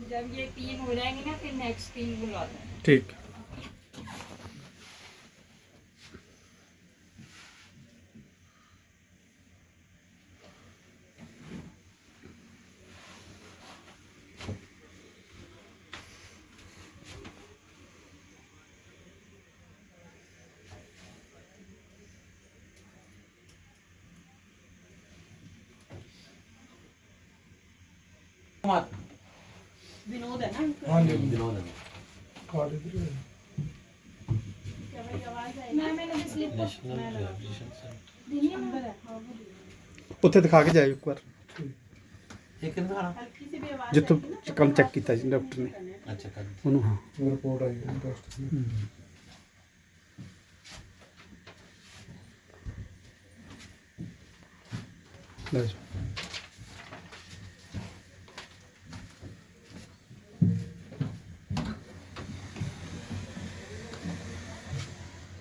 जब ये 3 हो जाएंगे ना फिर नेक्स्ट 3 बुला दें। ठीक। विनोद है ना इनका? हाँ जी विनोद है। कार्ड इधर है। क्या भाई आवाज आई? मैंने भी slip national rehabilitation centre. Delhi अंदर है। हाँ वो ਉੱਥੇ ਦਿਖਾ ਕੇ ਜਾਇਓ ਇੱਕ ਵਾਰ ये कितना खाना? हल्की सी भी आवाज ਜਿੱਥੋਂ आएगी ना, ਕੰਮ ਚੈੱਕ ਕੀਤਾ ਸੀ ਡਾਕਟਰ ਨੇ अच्छा कर। ਉਹਨੂੰ। ਹਾਂ रिपोर्ट आई है डॉक्टर की। ਲੈ ਜਾਓ।